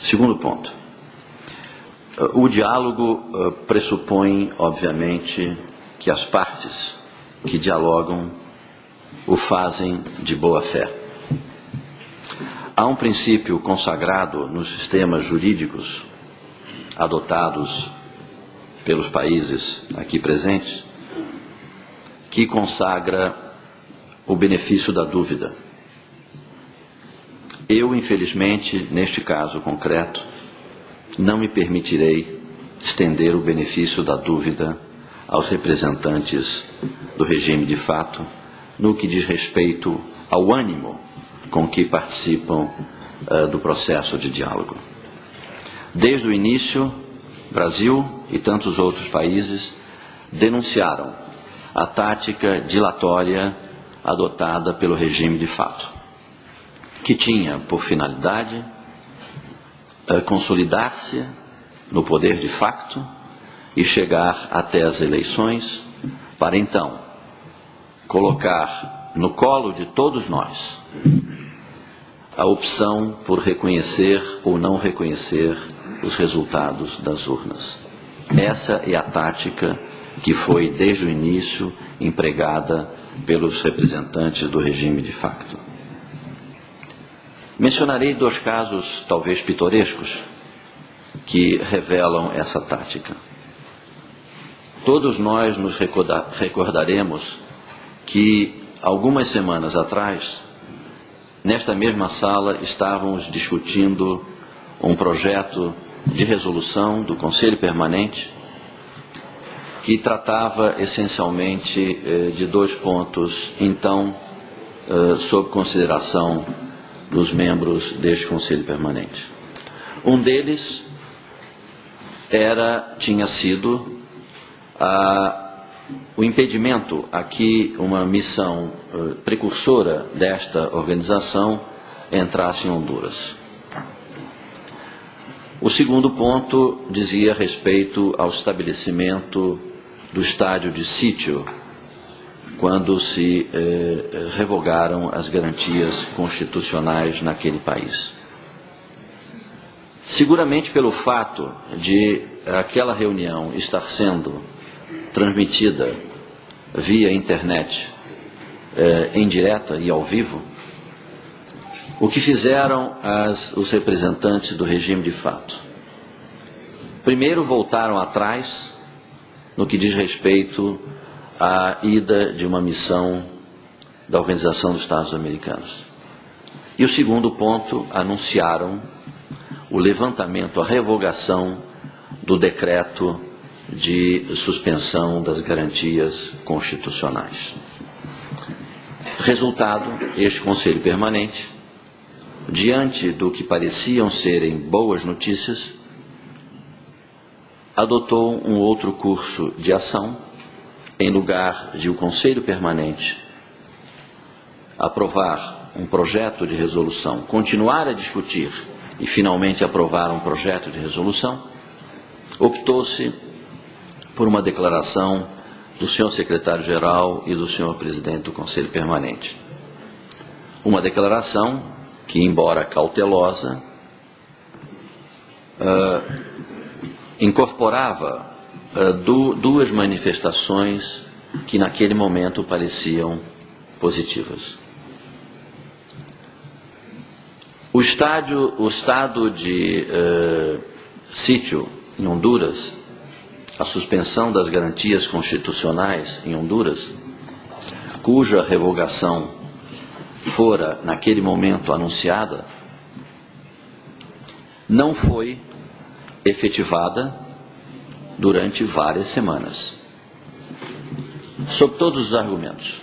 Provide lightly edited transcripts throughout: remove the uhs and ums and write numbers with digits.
Segundo ponto. O diálogo pressupõe, obviamente, que as partes que dialogam o fazem de boa fé. Há um princípio consagrado nos sistemas jurídicos adotados pelos países aqui presentes, que consagra o benefício da dúvida. Eu, infelizmente, neste caso concreto, não me permitirei estender o benefício da dúvida aos representantes do regime de fato, no que diz respeito ao ânimo com que participam do processo de diálogo. Desde o início, Brasil e tantos outros países denunciaram a tática dilatória adotada pelo regime de fato, que tinha por finalidade consolidar-se no poder de facto e chegar até as eleições para então colocar no colo de todos nós a opção por reconhecer ou não reconhecer os resultados das urnas. Essa é a tática que foi, desde o início, empregada pelos representantes do regime de facto. Mencionarei 2 casos, talvez pitorescos, que revelam essa tática. Todos nós nos recordaremos que, algumas semanas atrás, nesta mesma sala, estávamos discutindo um projeto de resolução do Conselho Permanente que tratava essencialmente de 2 pontos, então, sob consideração dos membros deste Conselho Permanente. Um deles tinha sido o impedimento a que uma missão precursora desta organização entrasse em Honduras. O segundo ponto dizia respeito ao estabelecimento do estádio de sítio, quando se revogaram as garantias constitucionais naquele país. Seguramente pelo fato de aquela reunião estar sendo transmitida via internet, em direta e ao vivo, o que fizeram os representantes do regime de fato? Primeiro voltaram atrás no que diz respeito à ida de uma missão da Organização dos Estados Americanos. E o segundo ponto, anunciaram o levantamento, a revogação do decreto de suspensão das garantias constitucionais. Resultado, este Conselho Permanente, diante do que pareciam serem boas notícias, adotou um outro curso de ação, em lugar de o Conselho Permanente aprovar um projeto de resolução, continuar a discutir e finalmente aprovar um projeto de resolução, optou-se por uma declaração do senhor secretário-geral e do senhor presidente do Conselho Permanente. Uma declaração que, embora cautelosa, incorporava 2 manifestações que naquele momento pareciam positivas. O estado de sítio em Honduras, a suspensão das garantias constitucionais em Honduras, cuja revogação fora naquele momento anunciada, não foi efetivada durante várias semanas, sob todos os argumentos,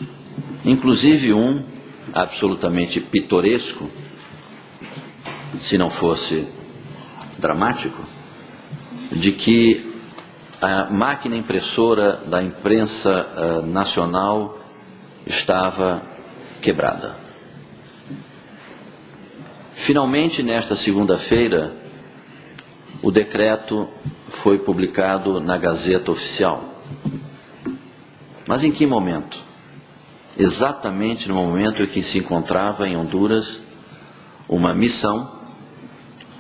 inclusive um absolutamente pitoresco, se não fosse dramático, de que a máquina impressora da imprensa nacional estava quebrada. Finalmente, nesta segunda-feira, o decreto foi publicado na Gazeta Oficial. Mas em que momento? Exatamente no momento em que se encontrava em Honduras uma missão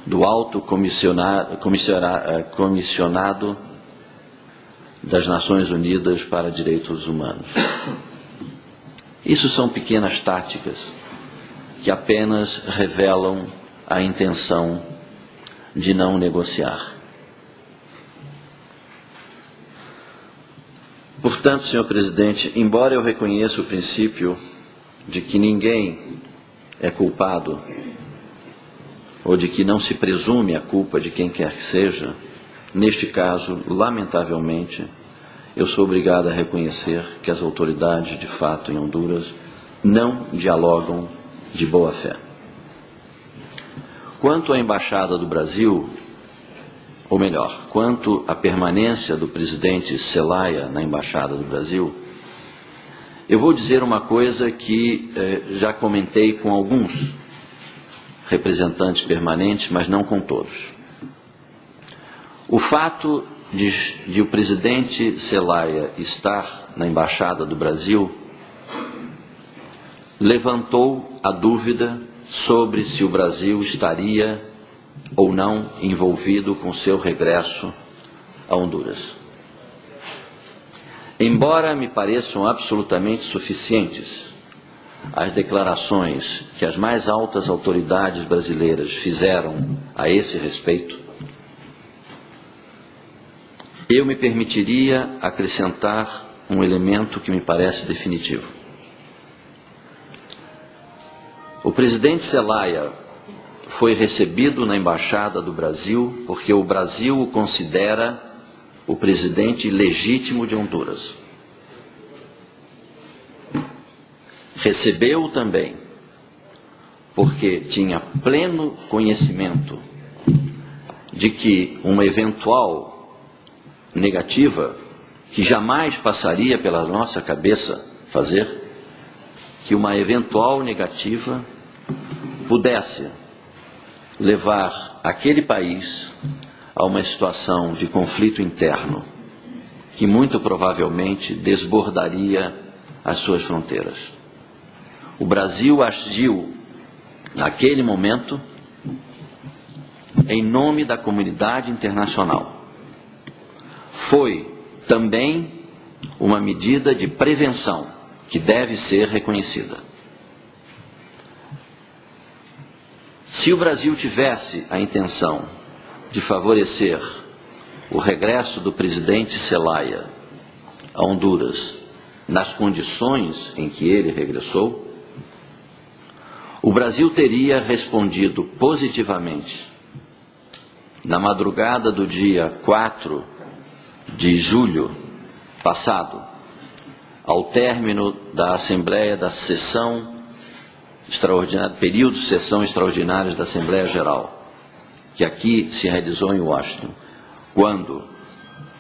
do alto comissionado das Nações Unidas para Direitos Humanos. Isso são pequenas táticas que apenas revelam a intenção de não negociar. Portanto, senhor presidente, embora eu reconheça o princípio de que ninguém é culpado, ou de que não se presume a culpa de quem quer que seja, neste caso, lamentavelmente, eu sou obrigado a reconhecer que as autoridades, de fato, em Honduras, não dialogam de boa fé. Quanto à Embaixada do Brasil, ou melhor, quanto à permanência do presidente Zelaya na Embaixada do Brasil, eu vou dizer uma coisa que já comentei com alguns representantes permanentes, mas não com todos. O fato de o presidente Zelaya estar na Embaixada do Brasil levantou a dúvida sobre se o Brasil estaria ou não envolvido com seu regresso a Honduras. Embora me pareçam absolutamente suficientes as declarações que as mais altas autoridades brasileiras fizeram a esse respeito, eu me permitiria acrescentar um elemento que me parece definitivo. O presidente Zelaya foi recebido na Embaixada do Brasil porque o Brasil o considera o presidente legítimo de Honduras. Recebeu-o também porque tinha pleno conhecimento de que uma eventual negativa, que jamais passaria pela nossa cabeça fazer, que uma eventual negativa pudesse levar aquele país a uma situação de conflito interno que muito provavelmente desbordaria as suas fronteiras. O Brasil agiu, naquele momento, em nome da comunidade internacional. Foi também uma medida de prevenção que deve ser reconhecida. Se o Brasil tivesse a intenção de favorecer o regresso do presidente Zelaya a Honduras nas condições em que ele regressou, o Brasil teria respondido positivamente na madrugada do dia 4 de julho passado, ao término da Assembleia da Sessão Extraordinária, período de sessão extraordinária da Assembleia Geral, que aqui se realizou em Washington, quando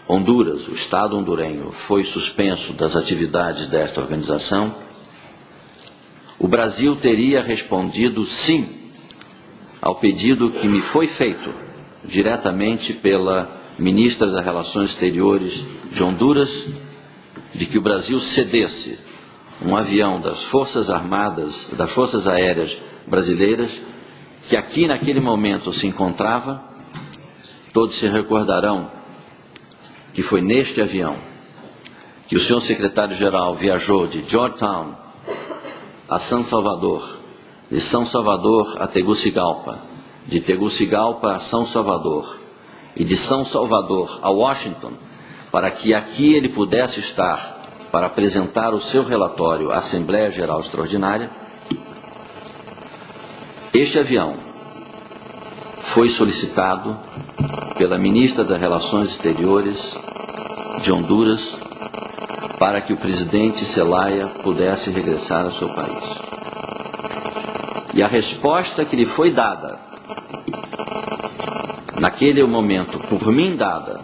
Honduras, o Estado hondurenho, foi suspenso das atividades desta organização, o Brasil teria respondido sim ao pedido que me foi feito diretamente pela ministra das Relações Exteriores de Honduras, de que o Brasil cedesse um avião das Forças Armadas, das Forças Aéreas Brasileiras, que aqui naquele momento se encontrava. Todos se recordarão que foi neste avião que o senhor secretário-geral viajou de Georgetown a São Salvador, de São Salvador a Tegucigalpa, de Tegucigalpa a São Salvador e de São Salvador a Washington, para que aqui ele pudesse estar para apresentar o seu relatório à Assembleia Geral Extraordinária. Este avião foi solicitado pela ministra das Relações Exteriores de Honduras para que o presidente Zelaya pudesse regressar ao seu país. E a resposta que lhe foi dada, naquele momento, por mim dada,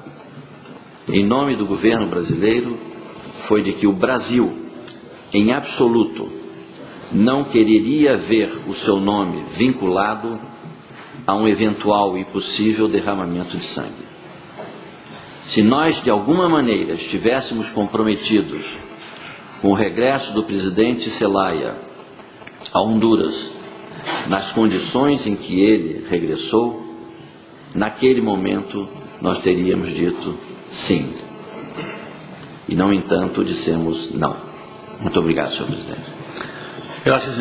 em nome do governo brasileiro, foi de que o Brasil, em absoluto, não quereria ver o seu nome vinculado a um eventual e possível derramamento de sangue. Se nós, de alguma maneira, estivéssemos comprometidos com o regresso do presidente Zelaya a Honduras, nas condições em que ele regressou, naquele momento nós teríamos dito sim. E não, entanto, dissemos não. Muito obrigado, senhor presidente. Graças,